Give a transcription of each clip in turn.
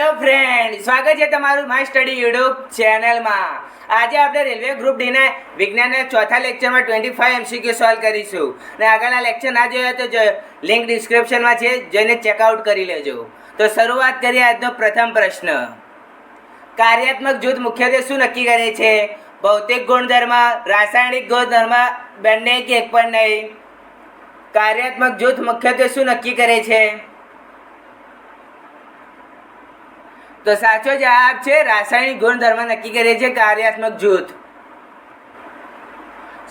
Hello friend, સ્વાગત છે તમારું માય સ્ટડી યુટ્યુબ ચેનલમાં. આજે આપણે રેલવે ગ્રુપ ડીના વિજ્ઞાનના ચોથા લેક્ચરમાં 25 MCQ સોલ્વ કરીશું. અને આગળના લેક્ચર ના જોયા તો લિંક ડિસ્ક્રિપ્શનમાં છે, જઈને ચેકઆઉટ કરી લેજો. તો શરૂઆત કરીએ આજનો પ્રથમ પ્રશ્ન. કાર્યાત્મક જૂથ મુખ્યત્વે શું નક્કી કરે છે? ભૌતિક ગુણધર્મ, રાસાયણિક ગુણધર્મ, બંને કે એક પણ નહીં? કાર્યાત્મક જૂથ મુખ્યત્વે શું નક્કી કરે છે? તો સાચો જવાબ છે રાસાયણિક ગુણધર્મ નક્કી કરે છે કાર્યાત્મક જૂથ.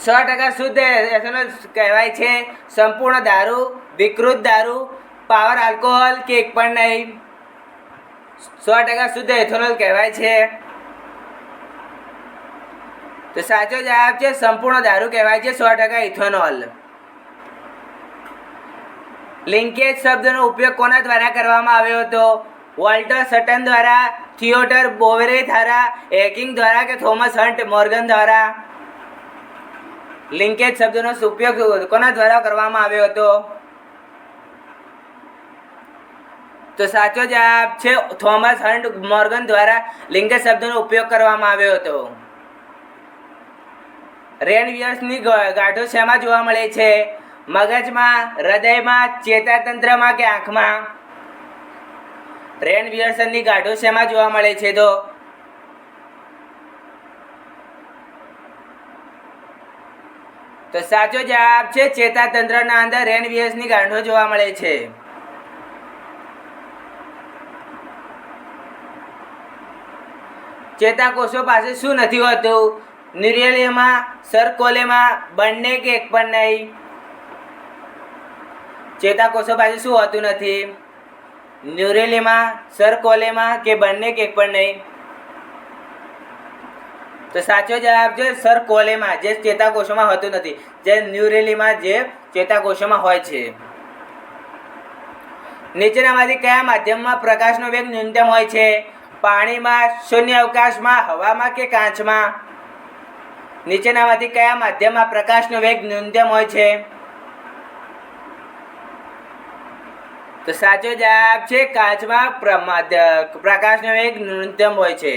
100% શુદ્ધ એથેનોલ કહેવાય છે સંપૂર્ણ દારૂ, વિકૃત દારૂ, પાવર આલ્કોહોલ કે એક પણ નહીં? 100% શુદ્ધ એથેનોલ કહેવાય છે. તો સાચો જવાબ છે સંપૂર્ણ દારૂ કહેવાય છે 100% ઇથેનોલ. લિંકેજ શબ્દનો ઉપયોગ કોના દ્વારા કરવામાં આવ્યો હતો? વોલ્ટર સટન દ્વારા, થિયોડર બોવેરે દ્વારા, હેકિંગ દ્વારા કે થોમસ હન્ટ મોર્ગન દ્વારા? લિંકેજ શબ્દનો ઉપયોગ કોના દ્વારા કરવામાં આવ્યો હતો? તો સાચો જવાબ છે થોમસ હન્ટ મોર્ગન દ્વારા લિંકેજ શબ્દનો ઉપયોગ કરવામાં આવ્યો હતો. રેનવિયર્સની ગાંઠો શેમાં જોવા મળે છે? મગજમાં, હૃદયમાં, ચેતાતંત્રમાં કે આંખમાં? રેનવિયર્સની ગાંઠો શેમાં જોવા મળે છે? તો સાચો જવાબ છે ચેતાતંત્રના અંદર રેનવિયર્સની ગાંઠો જોવા મળે છે. ચેતાકોષો પાસે શું નથી હોતું? ન્યુરેલિયમમાં, સરકોલેમાં, બંને કે એક પણ નહીં? ચેતાકોષો પાસે શું હોતું નથી? ન્યુરેલિયમમાં, સરકોલેમાં કે બંને કે એક પણ નહીં? તો સાચો જવાબ છે સરકોલેમાં, જે ચેતાકોષોમાં હોતું નથી, જે ન્યુરેલિયમમાં જે ચેતાકોષોમાં હોય છે. નીચેનામાંથી કયા માધ્યમમાં પ્રકાશનો વેગ ન્યૂનતમ હોય છે? પાણીમાં, શૂન્ય અવકાશમાં, હવામાં કે કાચમાં? નીચેનામાંથી કયા માધ્યમમાં પ્રકાશનો વેગ ન્યૂનતમ હોય છે? તો સાચો જવાબ છે કાચમાં પ્રકાશનો વેગ ન્યૂનતમ હોય છે.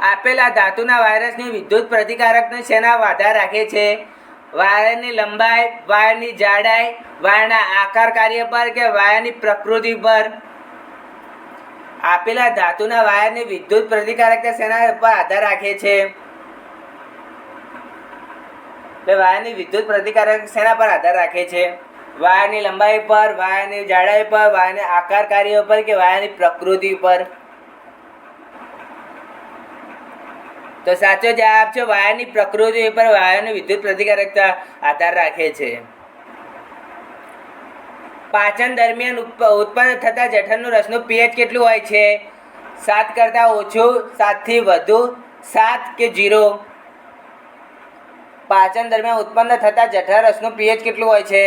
આપેલા ધાતુના વાયરસની વિદ્યુત પ્રતિકારકતા શેના આધાર રાખે છે? વાયરની લંબાઈ, વાયરની જાડાઈ, વાયરના આકાર કાર્ય પર કે વાયરની પ્રકૃતિ પર? આપેલા ધાતુના વાયરની વિદ્યુત પ્રતિકારકતા શેના પર આધાર રાખે છે? વાયરની વિદ્યુત પ્રતિકારકતા શેના પર આધાર રાખે છે? વાયરની લંબાઈ પર, વાયરની જાડાઈ પર, વાયરના આકાર કાર્ય પર કે વાયરની પ્રકૃતિ પર? તો સાચો જવાબ છે વાયરની પ્રકૃતિ પર વાયરની વિદ્યુત પ્રતિકારકતા આધાર રાખે છે. પાચન દરમિયાન ઉત્પન્ન થતા જઠરનું રસનું pH કેટલું હોય છે? 7 કરતાં ઓછું, 7 થી વધુ, 7 કે 0? પાચન દરમિયાન ઉત્પન્ન થતા જઠર રસનું pH કેટલું હોય છે?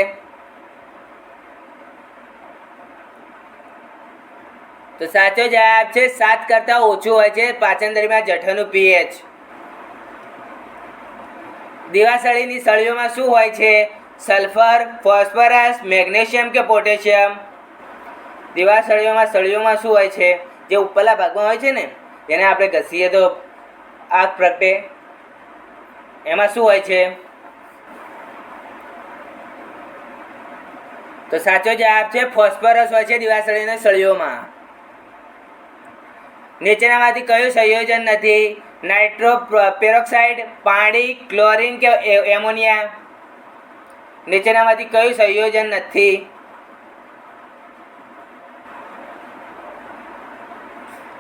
તો સાચો જવાબ છે 7 કરતાં ઓછું હોય છે પાચન દરમિયાન જઠરનું pH. દિવાસળીની સળીઓમાં શું હોય છે? સલ્ફર, ફોસ્ફરસ, મેગ્નેશિયમ કે પોટેશિયમ? દિવાસળીઓમાં શું હોય છે? જે ઉપરના ભાગમાં હોય છે ને, એને આપણે ઘસીએ તો આગ પ્રગટે, એમાં શું હોય છે? તો સાચો જવાબ છે ફોસ્ફરસ હોય છે દિવાસળીની સળીઓમાં. નીચેનામાંથી કયું સંયોજન નથી? નાઇટ્રો પેરોક્સાઇડ, પાણી, ક્લોરીન કે એમોનિયા? નીચેનામાંથી કયું સંયોજન નથી?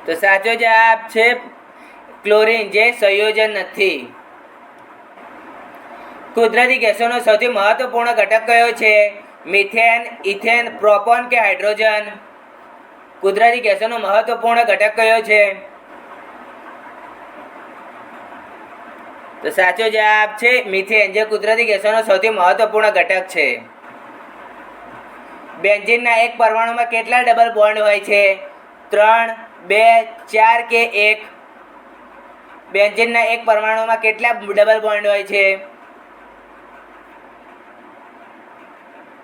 તો સાચો જવાબ છે ક્લોરીન, જે સંયોજન નથી. કુદરતી ગેસોનો સૌથી મહત્વપૂર્ણ ઘટક કયો છે? મિથેન, ઇથેન, પ્રોપોન કે હાઇડ્રોજન? કુદરતી ગેસોનો મહત્વપૂર્ણ ઘટક કયો છે? તો સાચો જવાબ છે મિથેન, જે કુદરતી ગેસોનો સૌથી મહત્વપૂર્ણ ઘટક છે. બેન્ઝીનના એક પરમાણુમાં કેટલા ડબલ બોન્ડ હોય છે? 3, 2, 4 કે 1? બેન્ઝીનના એક પરમાણુમાં કેટલા ડબલ બોન્ડ હોય છે?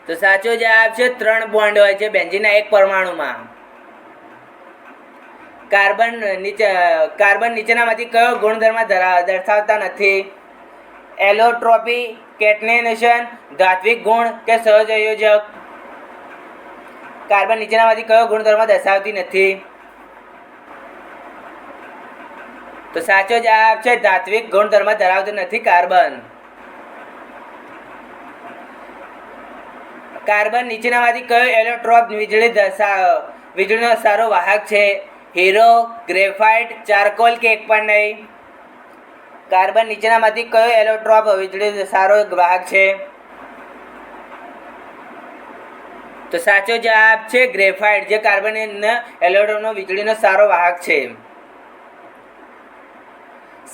તો સાચો જવાબ છે 3 બોન્ડ હોય છે બેન્ઝીનના એક પરમાણુમાં. કાર્બન નીચેનામાંથી કયો ગુણધર્મ દર્શાવતા નથી? એલોટ્રોપી, કેટનેશન, ધાત્વિક ગુણ કે સહસંયોજક? કાર્બન નીચેનામાંથી કયો ગુણધર્મ દર્શાવતી નથી? તો સાચો જવાબ છે ધાત્વિક ગુણધર્મ ધરાવતું નથી કાર્બન. કાર્બન નીચેનામાંથી કયો એલોટ્રોપ વીજળીનો સારો વાહક છે? હીરો, ગ્રેફાઇટ, ચારકોલ કે એક પણ નહીં? કાર્બન નીચેનામાંથી કયો એલોટ્રોપ વીજળી સારો વાહક છે? તો સાચો જવાબ છે ગ્રેફાઇટ, જે કાર્બન એલોટ્રોપનો વીજળીનો સારો વાહક છે.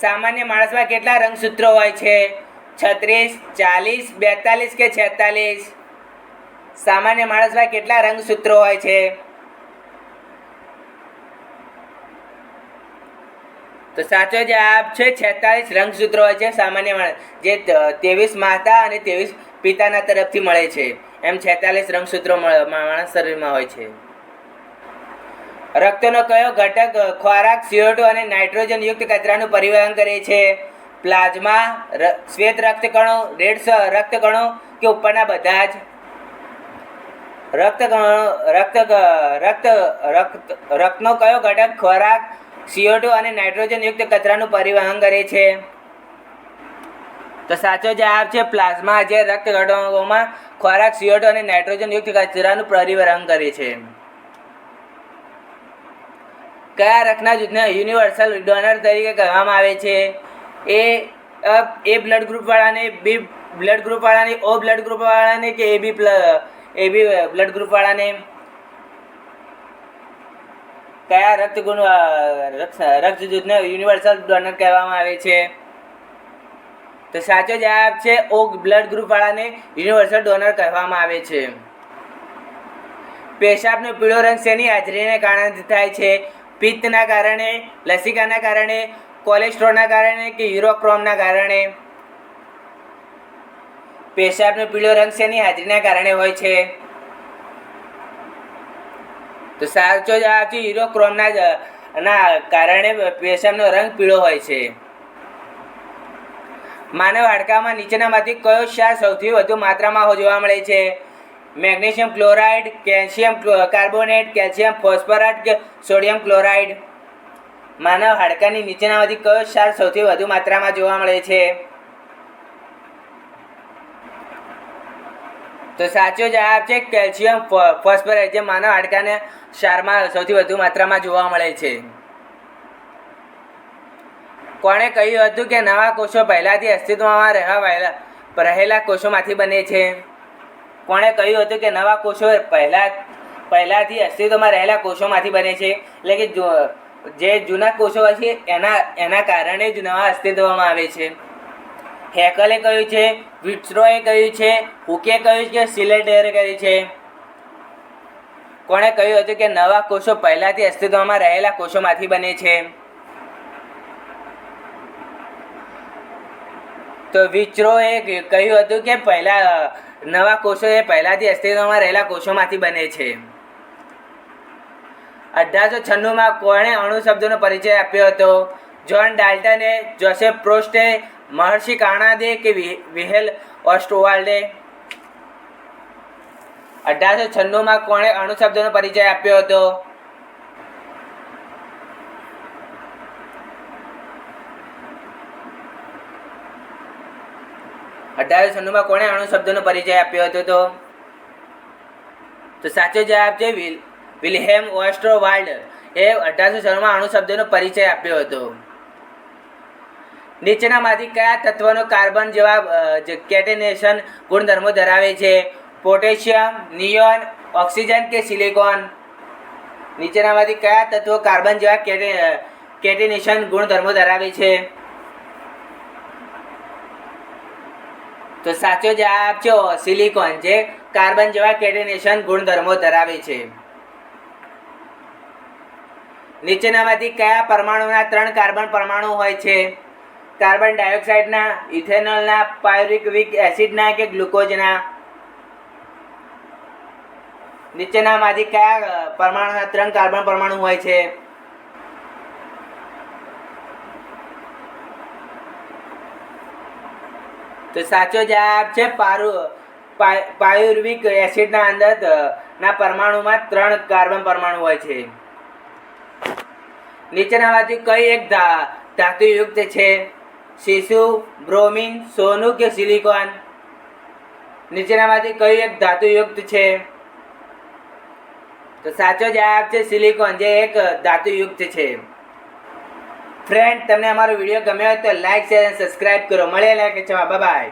સામાન્ય માણસમાં કેટલા રંગસૂત્રો હોય છે? 36, 40, 42 કે 46? સામાન્ય માણસમાં કેટલા રંગસૂત્રો હોય છે? તો સાચો જવાબ છે 46 રંગસૂત્રો હોય છે સામાન્ય માણસ, જે 23 માતા અને 23 પિતાના તરફથી મળે છે. એમ 46 રંગસૂત્રો માણસ શરીરમાં હોય છે. રક્તનો કયો ઘટક ખોરાક, CO2 અને નાઇટ્રોજન યુક્ત કચરાનું પરિવહન કરે છે? પ્લાઝમા, શ્વેત રક્તકણો, રેડ રક્તકણો કે ઉપરના બધા જ? રક્તનો કયો ઘટક ખોરાક, CO2 અને નાઇટ્રોજન યુક્ત કચરાનું પરિવહન કરે છે? તો સાચો જવાબ છે પ્લાઝમા, જે રક્તગણોમાં ખોરાક, CO2 અને નાઇટ્રોજન યુક્ત કચરાનું પરિવહન કરે છે. કયા રક્તના જૂથને યુનિવર્સલ ડોનર તરીકે કહેવામાં આવે છે? એ બ્લડ ગ્રુપ વાળાને, બી બ્લડ ગ્રુપ વાળાને, ઓ બ્લડ ગ્રુપ વાળાને કે એબી બ્લડ ગ્રુપ વાળાને? કયા રક્ત જૂથને યુનિવર્સલ ડોનર કહેવામાં આવે છે? તો સાચો જવાબ છે ઓ બ્લડ ગ્રુપ વાળાને યુનિવર્સલ ડોનર કહેવામાં આવે છે. પેશાબનો પીળો રંગ શેની હાજરીને કારણે થાય છે? પિત્તના કારણે, લસિકાના કારણે, કોલેસ્ટ્રોલના કારણે કે યુરોક્રોમના કારણે? પેશાબનો પીળો રંગ શેની હાજરીના કારણે હોય છે? તો સાચો જવાબ છે યુરોક્રોમના કારણે પેશાબનો રંગ પીળો હોય છે. માનવ હાડકામાં નીચેનામાંથી કયો ક્ષાર સૌથી વધુ માત્રામાં જોવા મળે છે? Magnesium chloride, calcium carbonate, calcium phosphate કે સોડિયમ ક્લોરાઇડ? માનવ હાડકાની નીચેનામાંથી કયો ક્ષાર સૌથી વધુ માત્રામાં જોવા મળે છે? તો સાચો જવાબ છે કેલ્શિયમ ફોસ્ફરટ, જે માનવ હાડકાના ક્ષારમાં સૌથી વધુ માત્રામાં જોવા મળે છે. કોણે કહ્યું હતું કે નવા કોષો પહેલાથી અસ્તિત્વમાં રહેલા કોષોમાંથી બને છે? કોણે કહ્યું હતું કે નવા કોષો પહેલાથી અસ્તિત્વમાં રહેલા કોષોમાંથી બને છે? એટલે કે જે જૂના કોષો હોય છે એના કારણે જ નવા અસ્તિત્વમાં આવે છે. હેકલે કહ્યું છે, વિટ્રોએ કહ્યું છે, હુકે કહ્યું છે, સિલેટરે કહ્યું છે? કોણે કહ્યું હતું કે નવા કોષો પહેલાથી અસ્તિત્વમાં રહેલા કોષોમાંથી બને છે? તો વિટ્રોએ કહ્યું હતું કે નવા કોષો એ પહેલાથી અસ્તિત્વમાં રહેલા કોષોમાંથી બને છે. 1896માં કોણે અણુ શબ્દોનો પરિચય આપ્યો હતો? જ્હોન ડાલ્ટને, જોસેફ પ્રોસ્ટે, મહર્ષિ કાર્નાડે કે વિહેલ ઓસ્ટવાલ્ડે? 1896માં કોણે અણુ શબ્દોનો પરિચય આપ્યો હતો? માં કોણે અણુ શબ્દોનો પરિચય આપ્યો હતો? તો સાચો જવાબ છે વિલ્હેલ્મ ઓસ્ટરવાલ્ડ, એ 1896માં અણુ શબ્દોનો પરિચય આપ્યો હતો. નીચેનામાંથી કયા તત્વનો કાર્બન જેવા કેટેનેશન ગુણધર્મો ધરાવે છે? પોટેશિયમ, નિયોન, ઓક્સિજન કે સિલિકોન? નીચેનામાંથી કયા તત્વો કાર્બન જેવા કેટેનેશન ગુણધર્મો ધરાવે છે? તો સાચો જવાબ છે સિલિકોન, જે કાર્બન જેવા કેટેનેશન ગુણધર્મો ધરાવે છે. નીચેનામાંથી કયા પરમાણુના 3 કાર્બન પરમાણુ હોય છે? કાર્બન ડાયોક્સાઇડના, ઇથેનોલના, પાયરુવિક એસિડના કે ગ્લુકોઝના? નીચેનામાંથી કયા પરમાણુના 3 કાર્બન પરમાણુ હોય છે? તો સાચો જવાબ છે પાયરુવિક એસિડના અંદર ના પરમાણુમાં 3 કાર્બન પરમાણુ હોય છે. નીચેનામાંથી કઈ એક ધાતુયુક્ત છે? સીસુ, બ્રોમિન, સોનું કે સિલિકોન? નીચેનામાંથી કઈ એક ધાતુયુક્ત છે? તો સાચો જવાબ છે સિલિકોન, જે એક ધાતુયુક્ત છે. ફ્રેન્ડ, તમને અમારો વિડીયો ગમ્યો હોય તો લાઈક, શેર અને સબસ્ક્રાઇબ કરો. મળીએ લાઈક છે. Bye bye.